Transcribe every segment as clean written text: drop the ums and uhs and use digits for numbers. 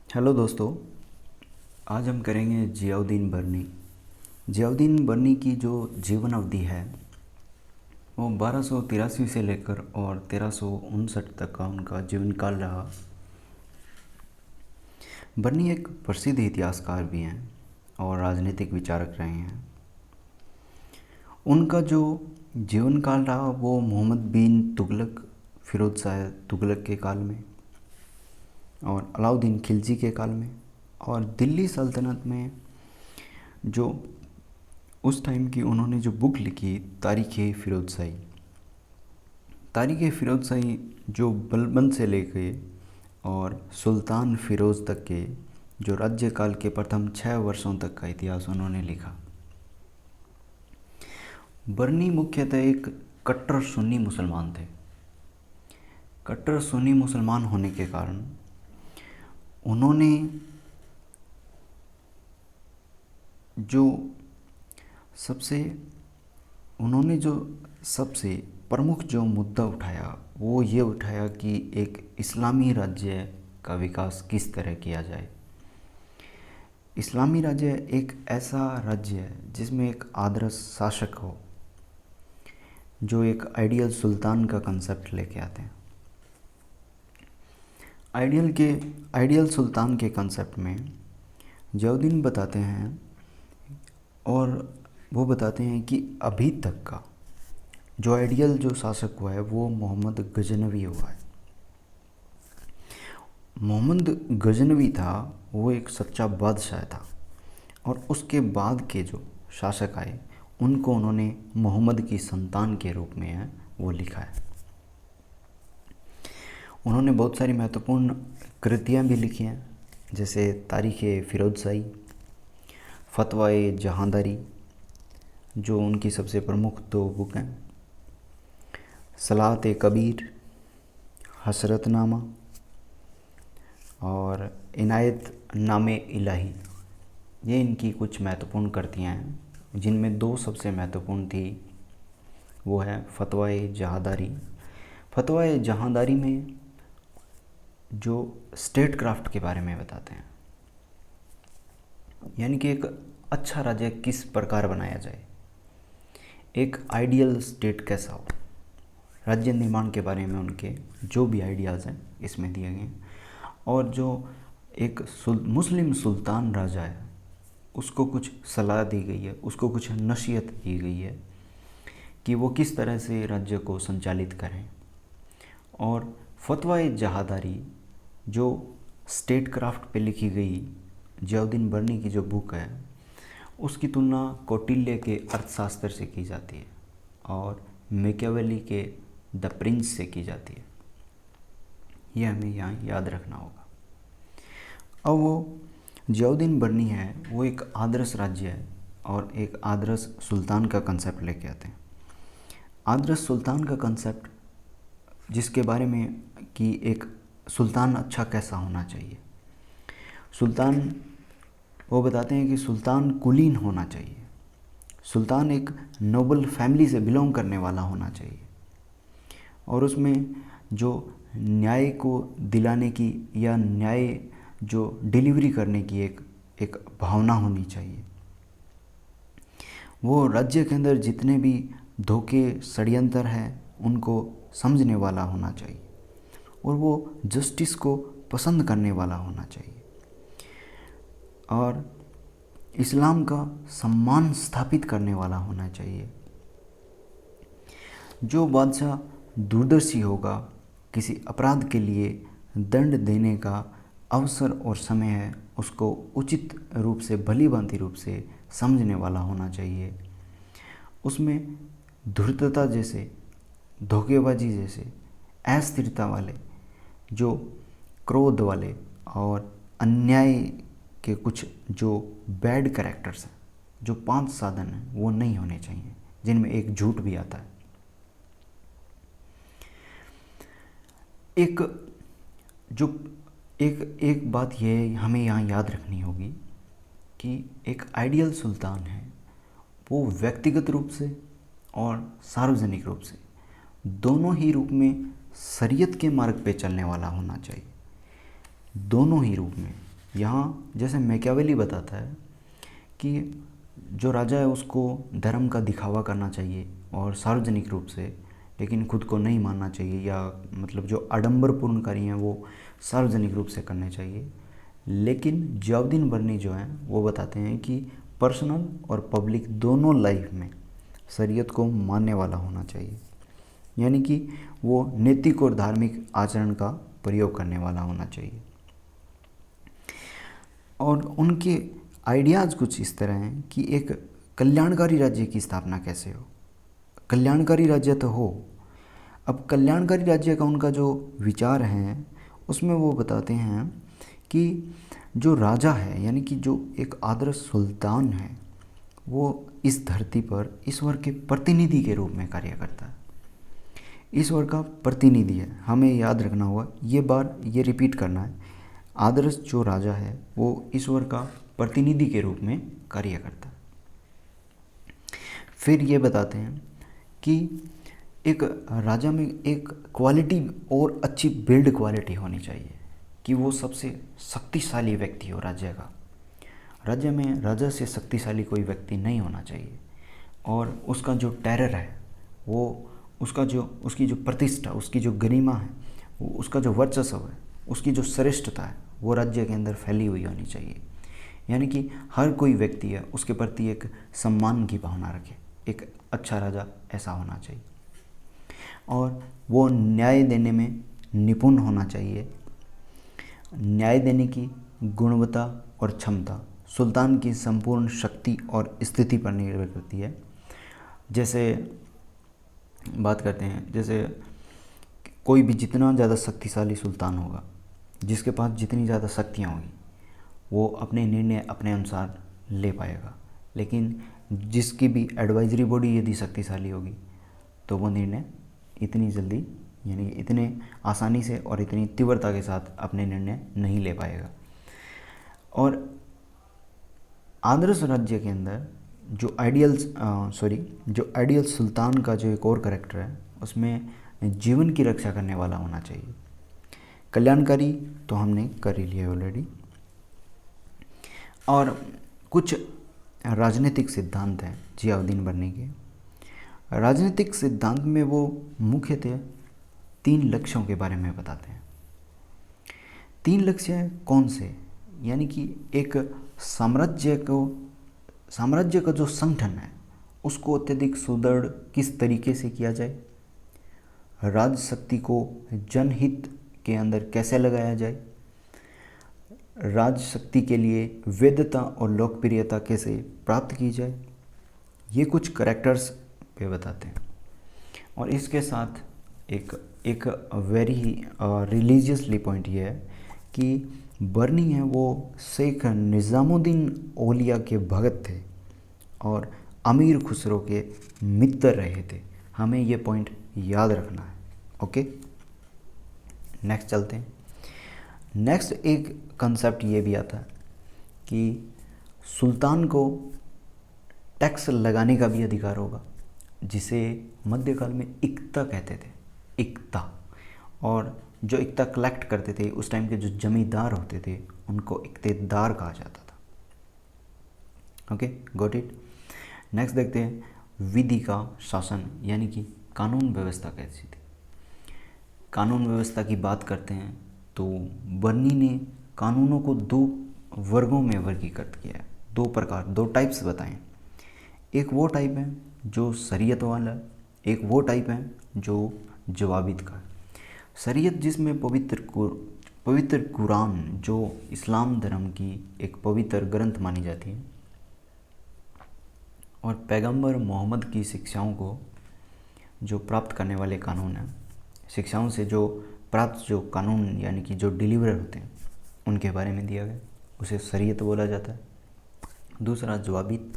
Hello दोस्तों। आज हम करेंगे जियाउद्दीन बर्नी। जियाउद्दीन बर्नी की जो जीवन अवधि है वो 1283 से लेकर और 1359 तक का उनका जीवन काल रहा। बर्नी एक प्रसिद्ध इतिहासकार भी हैं और राजनीतिक विचारक रहे हैं। उनका जो जीवन काल रहा वो मोहम्मद बिन तुगलक, फिरोज शाह तुगलक के काल में और अलाउद्दीन खिलजी के काल में और दिल्ली सल्तनत में जो उस टाइम की उन्होंने जो बुक लिखी तारीख़ फ़िरोज़ शाही जो बलबन से लेके और सुल्तान फ़िरोज़ तक के जो राज्यकाल के प्रथम 6 वर्षों तक का इतिहास उन्होंने लिखा। बर्नी मुख्यतः एक कट्टर सुन्नी मुसलमान थे। कट्टर सुन्नी मुसलमान होने के कारण उन्होंने जो सबसे प्रमुख जो मुद्दा उठाया वो ये उठाया कि एक इस्लामी राज्य का विकास किस तरह किया जाए। इस्लामी राज्य एक ऐसा राज्य है जिसमें एक आदर्श शासक हो, जो एक आइडियल सुल्तान का कंसेप्ट लेके आते हैं। आइडियल सुल्तान के कंसेप्ट में जियाउद्दीन बताते हैं और वो बताते हैं कि अभी तक का जो आइडियल जो शासक हुआ है वो मोहम्मद गजनवी हुआ है। मोहम्मद गजनवी था वो एक सच्चा बादशाह था और उसके बाद के जो शासक आए उनको उन्होंने मोहम्मद की संतान के रूप में है वो लिखा है। उन्होंने बहुत सारी महत्वपूर्ण कृतियाँ भी लिखी हैं, जैसे तारीख़ फ़िरोज़ शाही, फतवा जहांदारी जो उनकी सबसे प्रमुख 2 बुक हैं, सलात कबीर, हसरतनामा और इनायत नामे इलाही। ये इनकी कुछ महत्वपूर्ण कृतियाँ हैं, जिनमें 2 सबसे महत्वपूर्ण थी वो है फतवा जहांदारी। फतवा जहांदारी में जो स्टेट क्राफ्ट के बारे में बताते हैं, यानी कि एक अच्छा राज्य किस प्रकार बनाया जाए, एक आइडियल स्टेट कैसा हो, राज्य निर्माण के बारे में उनके जो भी आइडियाज़ हैं इसमें दिए गए हैं। और जो एक मुस्लिम सुल्तान राजा है उसको कुछ सलाह दी गई है, उसको कुछ नसीहत दी गई है कि वो किस तरह से राज्य को संचालित करें। और फतवा जहांदारी जो स्टेट क्राफ्ट पे लिखी गई जियाउद्दीन बर्नी की जो बुक है उसकी तुलना कौटिल्य के अर्थशास्त्र से की जाती है और मैकियावेली के द प्रिंस से की जाती है। ये हमें यहाँ याद रखना होगा। अब वो जियाउद्दीन बर्नी है वो एक आदर्श राज्य है और एक आदर्श सुल्तान का कंसेप्ट लेके आते हैं। आदर्श सुल्तान का कंसेप्ट जिसके बारे में कि एक सुल्तान अच्छा कैसा होना चाहिए। सुल्तान वो बताते हैं कि सुल्तान कुलीन होना चाहिए, सुल्तान एक नोबल फैमिली से बिलोंग करने वाला होना चाहिए और उसमें जो न्याय को दिलाने की या न्याय जो डिलीवरी करने की एक भावना होनी चाहिए। वो राज्य के अंदर जितने भी धोखे षड्यंत्र हैं उनको समझने वाला होना चाहिए और वो जस्टिस को पसंद करने वाला होना चाहिए और इस्लाम का सम्मान स्थापित करने वाला होना चाहिए। जो बादशाह दूरदर्शी होगा, किसी अपराध के लिए दंड देने का अवसर और समय है उसको उचित रूप से भली भांति रूप से समझने वाला होना चाहिए। उसमें धूर्तता जैसे, धोखेबाजी जैसे, अस्थिरता वाले, जो क्रोध वाले और अन्याय के कुछ जो बैड कैरेक्टर्स हैं, जो 5 साधन हैं वो नहीं होने चाहिए, जिनमें एक झूठ भी आता है। एक बात ये हमें यहाँ याद रखनी होगी कि एक आइडियल सुल्तान है वो व्यक्तिगत रूप से और सार्वजनिक रूप से दोनों ही रूप में शरीयत के मार्ग पे चलने वाला होना चाहिए। दोनों ही रूप में यहाँ जैसे मैकियावेली बताता है कि जो राजा है उसको धर्म का दिखावा करना चाहिए और सार्वजनिक रूप से, लेकिन खुद को नहीं मानना चाहिए, या मतलब जो आडंबरपूर्ण कार्य हैं वो सार्वजनिक रूप से करने चाहिए। लेकिन जियाउद्दीन बर्नी जो हैं वो बताते हैं कि पर्सनल और पब्लिक दोनों लाइफ में शरीयत को मानने वाला होना चाहिए, यानी कि वो नैतिक और धार्मिक आचरण का प्रयोग करने वाला होना चाहिए। और उनके आइडियाज़ कुछ इस तरह हैं कि एक कल्याणकारी राज्य की स्थापना कैसे हो। कल्याणकारी राज्य तो हो, अब कल्याणकारी राज्य का उनका जो विचार है उसमें वो बताते हैं कि जो राजा है, यानी कि जो एक आदर्श सुल्तान है, वो इस धरती पर ईश्वर के प्रतिनिधि के रूप में कार्य करता है। ईश्वर का प्रतिनिधि है, हमें याद रखना होगा, ये बार ये रिपीट करना है। आदर्श जो राजा है वो ईश्वर का प्रतिनिधि के रूप में कार्य करता है। फिर ये बताते हैं कि एक राजा में एक क्वालिटी और अच्छी बिल्ड क्वालिटी होनी चाहिए कि वो सबसे शक्तिशाली व्यक्ति हो राज्य का। राज्य में राजा से शक्तिशाली कोई व्यक्ति नहीं होना चाहिए, और उसका जो टेरर है वो उसकी जो प्रतिष्ठा, उसकी जो गरिमा है, उसका जो वर्चस्व है, उसकी जो श्रेष्ठता है वो राज्य के अंदर फैली हुई होनी चाहिए। यानी कि हर कोई व्यक्ति है उसके प्रति एक सम्मान की भावना रखे। एक अच्छा राजा ऐसा होना चाहिए। और वो न्याय देने में निपुण होना चाहिए। न्याय देने की गुणवत्ता और क्षमता सुल्तान की संपूर्ण शक्ति और स्थिति पर निर्भर करती है। जैसे बात करते हैं, जैसे कोई भी जितना ज़्यादा शक्तिशाली सुल्तान होगा, जिसके पास जितनी ज़्यादा शक्तियाँ होंगी, वो अपने निर्णय अपने अनुसार ले पाएगा। लेकिन जिसकी भी एडवाइजरी बॉडी यदि शक्तिशाली होगी तो वो निर्णय इतनी जल्दी, यानी इतने आसानी से और इतनी तीव्रता के साथ अपने निर्णय नहीं ले पाएगा। और आदर्श राज्य के अंदर जो आइडियल सुल्तान का जो एक और करैक्टर है, उसमें जीवन की रक्षा करने वाला होना चाहिए। कल्याणकारी तो हमने कर ही लिया ऑलरेडी। और कुछ राजनीतिक सिद्धांत हैं जियाउद्दीन बर्नी के। राजनीतिक सिद्धांत में वो मुख्यतः 3 लक्ष्यों के बारे में बताते हैं। 3 लक्ष्य कौन से, यानी कि एक साम्राज्य का जो संगठन है उसको अत्यधिक सुदृढ़ किस तरीके से किया जाए, राजशक्ति को जनहित के अंदर कैसे लगाया जाए, राजशक्ति के लिए वैधता और लोकप्रियता कैसे प्राप्त की जाए, ये कुछ करैक्टर्स पे बताते हैं। और इसके साथ एक वेरी रिलीजियसली पॉइंट ये है कि बर्नी है वो शेख निज़ामुद्दीन औलिया के भगत थे और अमीर खुसरो के मित्र रहे थे। हमें ये पॉइंट याद रखना है। ओके, नेक्स्ट चलते हैं। नेक्स्ट एक कंसेप्ट ये भी आता है कि सुल्तान को टैक्स लगाने का भी अधिकार होगा, जिसे मध्यकाल में इक्ता कहते थे। इक्ता, और जो इक्ता कलेक्ट करते थे उस टाइम के जो जमींदार होते थे उनको इक्तेदार कहा जाता था। Okay, got it. नेक्स्ट देखते हैं विधि का शासन, यानी कि कानून व्यवस्था कैसी थी। कानून व्यवस्था की बात करते हैं तो बर्नी ने कानूनों को 2 वर्गों में वर्गीकृत किया है। 2 प्रकार, 2 टाइप्स बताएं। एक वो टाइप है जो शरीयत वाला, एक वो टाइप है जो जवाबित का है। शरीयत जिसमें पवित्र कुरान, जो इस्लाम धर्म की एक पवित्र ग्रंथ मानी जाती है, और पैगंबर मोहम्मद की शिक्षाओं को जो प्राप्त करने वाले कानून हैं, शिक्षाओं से जो प्राप्त जो कानून यानी कि जो डिलीवर होते हैं उनके बारे में दिया गया, उसे शरीयत बोला जाता है। दूसरा जवाबित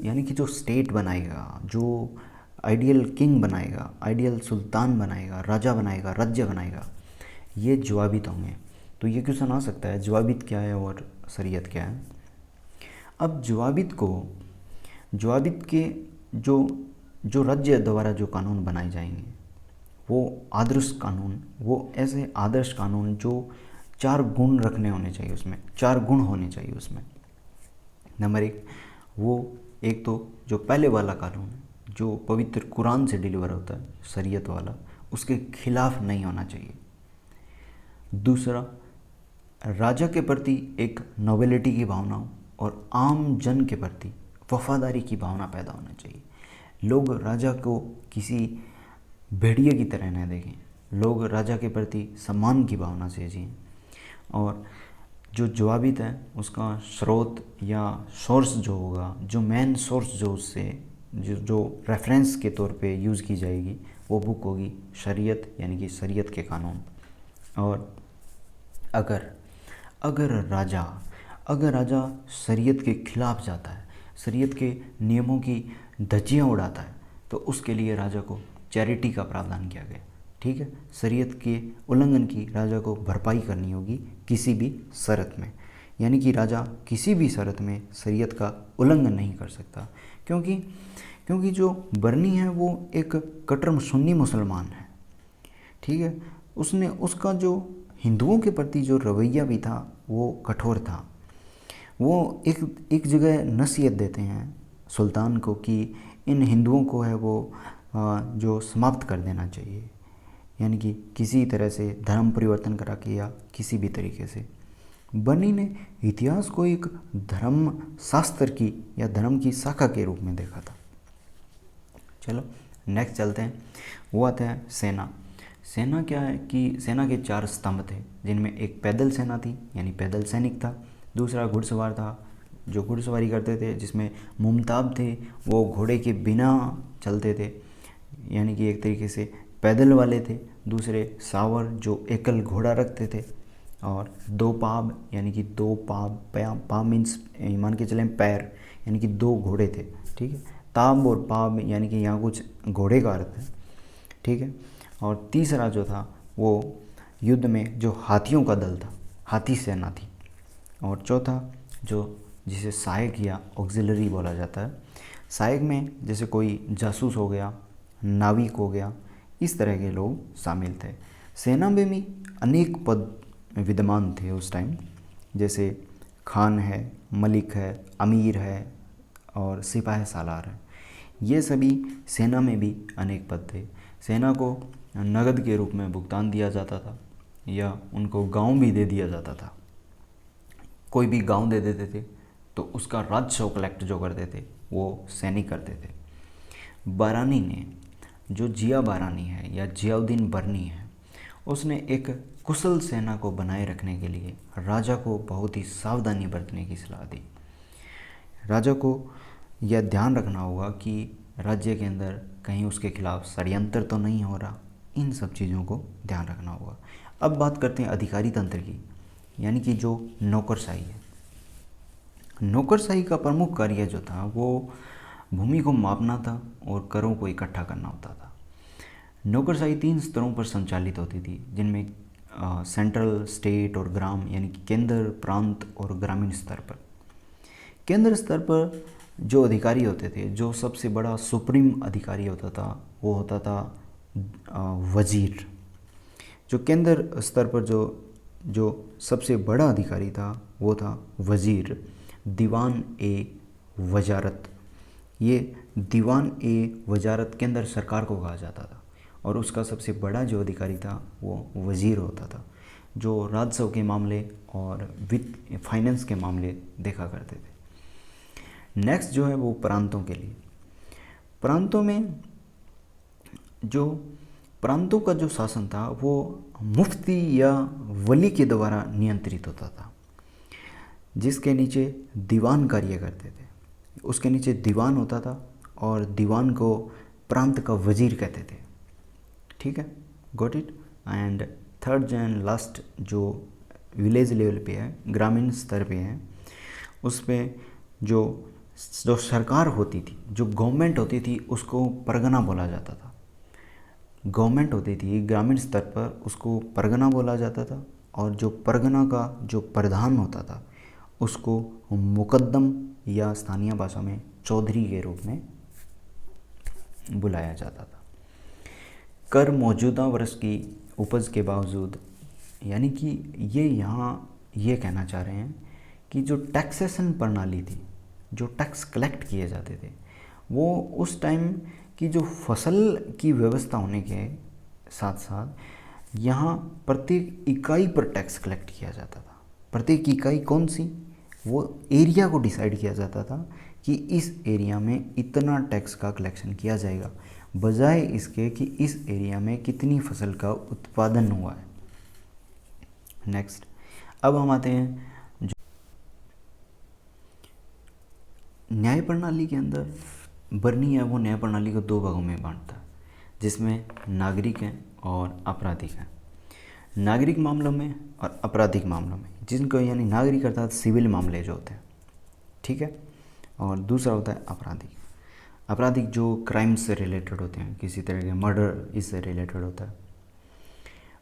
यानी कि जो स्टेट बनाएगा, जो आइडियल किंग बनाएगा, आइडियल सुल्तान बनाएगा, राजा बनाएगा, राज्य बनाएगा, ये जवाबित होंगे। तो ये क्वेश्चन आ सकता है जवाबित क्या है और शरीयत क्या है। अब जवाबित के जो राज्य द्वारा जो कानून बनाए जाएंगे वो आदर्श कानून, वो ऐसे आदर्श कानून जो 4 गुण रखने होने चाहिए उसमें, 4 गुण होने चाहिए उसमें। नंबर 1, वो एक तो जो पहले वाला कानून है, जो पवित्र कुरान से डिलीवर होता है, शरीयत वाला, उसके खिलाफ नहीं होना चाहिए। दूसरा, राजा के प्रति एक नोबेलिटी की भावना और आम जन के प्रति वफादारी की भावना पैदा होना चाहिए। लोग राजा को किसी भेड़िए की तरह न देखें, लोग राजा के प्रति सम्मान की भावना से जिएं, और जो जवाबित है उसका स्रोत या सोर्स जो होगा, जो मेन सोर्स जो उससे जो रेफरेंस के तौर पे यूज़ की जाएगी, वो बुक होगी शरीयत, यानी कि शरीयत के कानून। और अगर राजा शरीयत के खिलाफ जाता है, शरीयत के नियमों की धज्जियाँ उड़ाता है, तो उसके लिए राजा को चैरिटी का प्रावधान किया गया। ठीक है, शरीयत के उल्लंघन की राजा को भरपाई करनी होगी किसी भी शर्त में, यानी कि राजा किसी भी शर्त में शरीयत का उल्लंघन नहीं कर सकता, क्योंकि जो बर्नी है वो एक कट्टर सुन्नी मुसलमान है। ठीक है, उसका जो हिंदुओं के प्रति जो रवैया भी था वो कठोर था। वो एक जगह नसीहत देते हैं सुल्तान को कि इन हिंदुओं को है वो जो समाप्त कर देना चाहिए, यानी कि किसी तरह से धर्म परिवर्तन करा के या किसी भी तरीके से। बर्नी ने इतिहास को एक धर्म शास्त्र की या धर्म की शाखा के रूप में देखा था। चलो नेक्स्ट चलते हैं, वो आता है सेना। सेना क्या है कि सेना के 4 स्तंभ थे, जिनमें एक पैदल सेना थी, यानी पैदल सैनिक था। दूसरा घुड़सवार था, जो घुड़सवारी करते थे, जिसमें मुमताब थे, वो घोड़े के बिना चलते थे, यानी कि एक तरीके से पैदल वाले थे। दूसरे सावर, जो एकल घोड़ा रखते थे। और 2 पाब, यानी कि 2 पाब, पाब मीन्स मान के चलें पैर, यानी कि 2 घोड़े थे। ठीक है, ताब और पाब यानी कि यहाँ कुछ घोड़े का अर्थ है। ठीक है, और तीसरा जो था वो युद्ध में जो हाथियों का दल था, हाथी सेना थी। और चौथा जो जिसे सहायक या ऑक्सिलरी बोला जाता है, सहायक में जैसे कोई जासूस हो गया, नाविक हो गया, इस तरह के लोग शामिल थे। सेना में भी अनेक पद विद्यमान थे उस टाइम, जैसे खान है, मलिक है, अमीर है और सिपाही सालार है। ये सभी सेना में भी अनेक पद थे। सेना को नगद के रूप में भुगतान दिया जाता था या उनको गांव भी दे दिया जाता था। कोई भी गांव दे देते थे तो उसका राजस्व कलेक्ट जो करते थे वो सैनिक करते थे। बारानी ने, जो जिया बारानी है या जियाउद्दीन बर्नी है, उसने एक कुशल सेना को बनाए रखने के लिए राजा को बहुत ही सावधानी बरतने की सलाह दी। राजा को यह ध्यान रखना होगा कि राज्य के अंदर कहीं उसके खिलाफ षड्यंत्र तो नहीं हो रहा, इन सब चीज़ों को ध्यान रखना होगा। अब बात करते हैं अधिकारी तंत्र की, यानी कि जो नौकरशाही है। नौकरशाही का प्रमुख कार्य जो था वो भूमि को मापना था और करों को इकट्ठा करना होता था। नौकरशाही 3 स्तरों पर संचालित होती थी, जिनमें सेंट्रल, स्टेट और ग्राम, यानी कि केंद्र, प्रांत और ग्रामीण स्तर पर। केंद्र स्तर पर जो अधिकारी होते थे, जो सबसे बड़ा सुप्रीम अधिकारी होता था वो होता था वजीर। जो केंद्र स्तर पर जो सबसे बड़ा अधिकारी था वो था वजीर, दीवान ए वजारत। ये दीवान ए वजारत केंद्र सरकार को कहा जाता था और उसका सबसे बड़ा जो अधिकारी था वो वजीर होता था, जो राजस्व के मामले और वित्त फाइनेंस के मामले देखा करते थे। नेक्स्ट जो है वो प्रांतों के लिए। प्रांतों में प्रांतों का जो शासन था वो मुफ्ती या वली के द्वारा नियंत्रित होता था, जिसके नीचे दीवान कार्य करते थे। उसके नीचे दीवान होता था और दीवान को प्रांत का वजीर कहते थे। ठीक है, got it. And third and last जो विलेज लेवल पे है, ग्रामीण स्तर पे है, उस पे जो सरकार होती थी, जो गवर्नमेंट होती थी, उसको परगना बोला जाता था। गवर्नमेंट होती थी ग्रामीण स्तर पर, उसको परगना बोला जाता था। और जो परगना का जो प्रधान होता था उसको मुकद्दम या स्थानीय भाषा में चौधरी के रूप में बुलाया जाता था। कर मौजूदा वर्ष की उपज के बावजूद यानी कि ये यहाँ ये कहना चाह रहे हैं कि जो टैक्सेशन प्रणाली थी, जो टैक्स कलेक्ट किए जाते थे, वो उस टाइम की जो फसल की व्यवस्था होने के साथ साथ यहाँ प्रत्येक इकाई पर टैक्स कलेक्ट किया जाता था। प्रत्येक इकाई कौन सी, वो एरिया को डिसाइड किया जाता था कि इस एरिया में इतना टैक्स का कलेक्शन किया जाएगा, बजाय इसके कि इस एरिया में कितनी फसल का उत्पादन हुआ है। नेक्स्ट, अब हम आते हैं जो न्याय प्रणाली के अंदर बर्नी है, वो न्याय प्रणाली को दो भागों में बांटता है, जिसमें नागरिक हैं और आपराधिक हैं। नागरिक मामलों में और आपराधिक मामलों में, जिनको यानी नागरिक अर्थात सिविल मामले जो होते हैं, ठीक है, और दूसरा होता है आपराधिक। आपराधिक जो क्राइम से रिलेटेड होते हैं, किसी तरह के मर्डर इससे रिलेटेड होता है।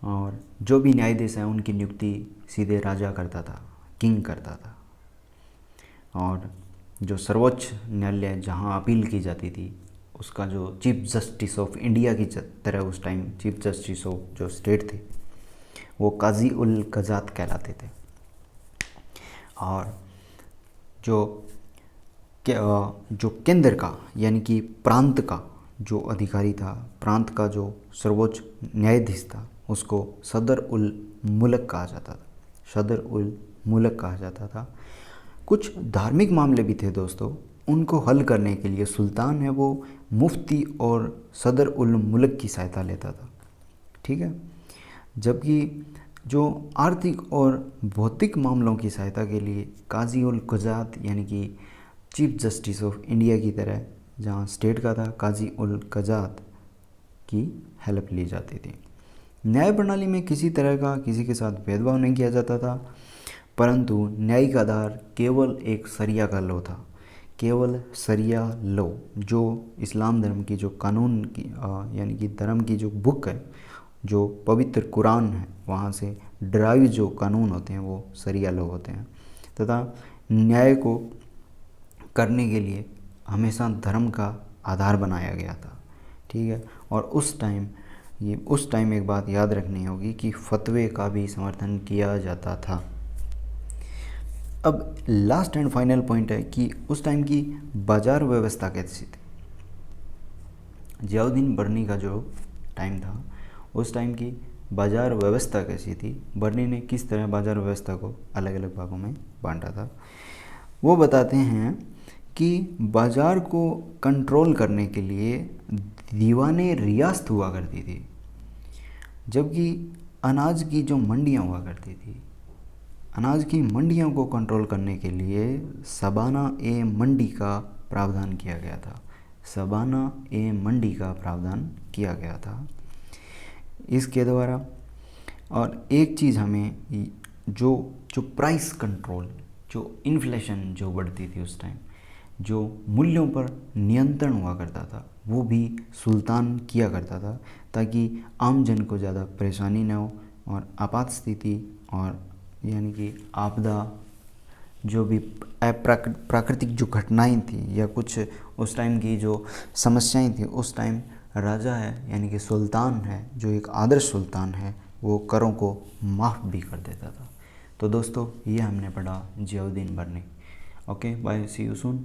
और जो भी न्यायाधीश हैं उनकी नियुक्ति सीधे राजा करता था, किंग करता था। और जो सर्वोच्च न्यायालय जहाँ अपील की जाती थी, उसका जो चीफ जस्टिस ऑफ इंडिया की तरह उस टाइम चीफ जस्टिस ऑफ जो स्टेट थे, वो काजी उल कज़ात कहलाते थे। और जो केंद्र का यानी कि प्रांत का जो अधिकारी था, प्रांत का जो सर्वोच्च न्यायाधीश था, उसको सदर उल मुल्क कहा जाता था। सदर उल मुल्क कहा जाता था। कुछ धार्मिक मामले भी थे दोस्तों, उनको हल करने के लिए सुल्तान है वो मुफ्ती और सदर उल मुल्क की सहायता लेता था, ठीक है। जबकि जो आर्थिक और भौतिक मामलों की सहायता के लिए काजी उल कज़ात यानी कि चीफ जस्टिस ऑफ इंडिया की तरह जहाँ स्टेट का था, काजी उल कज़ात की हेल्प ली जाती थी। न्याय प्रणाली में किसी तरह का किसी के साथ भेदभाव नहीं किया जाता था, परंतु न्यायिक आधार केवल एक शरिया का लॉ था, केवल शरिया लॉ, जो इस्लाम धर्म की जो कानून की यानी कि धर्म की जो बुक है, जो पवित्र कुरान है, वहाँ से ड्राइव जो कानून होते हैं वो शरिया लॉ होते हैं। तथा न्याय को करने के लिए हमेशा धर्म का आधार बनाया गया था, ठीक है। और उस टाइम एक बात याद रखनी होगी कि फतवे का भी समर्थन किया जाता था। अब लास्ट एंड फाइनल पॉइंट है कि उस टाइम की बाजार व्यवस्था कैसी थी। जियाउद्दीन बर्नी का जो टाइम था, उस टाइम की बाजार व्यवस्था कैसी थी, बर्नी ने किस तरह बाजार व्यवस्था को अलग अलग भागों में बांटा था, वो बताते हैं कि बाज़ार को कंट्रोल करने के लिए दीवाने रियासत हुआ करती थी, जबकि अनाज की जो मंडियाँ हुआ करती थी, अनाज की मंडियों को कंट्रोल करने के लिए शबाना ए मंडी का प्रावधान किया गया था। शबाना ए मंडी का प्रावधान किया गया था इसके द्वारा। और एक चीज़ हमें जो प्राइस कंट्रोल, जो इन्फ्लेशन जो बढ़ती थी उस टाइम, जो मूल्यों पर नियंत्रण हुआ करता था, वो भी सुल्तान किया करता था, ताकि आम जन को ज़्यादा परेशानी न हो और आपात स्थिति और यानी कि आपदा, जो भी प्राकृतिक जो घटनाएं थी या कुछ उस टाइम की जो समस्याएं थी, उस टाइम राजा है यानी कि सुल्तान है, जो एक आदर्श सुल्तान है, वो करों को माफ़ भी कर देता था। तो दोस्तों, ये हमने पढ़ा Ziauddin Barni. Okay, bye, see you soon.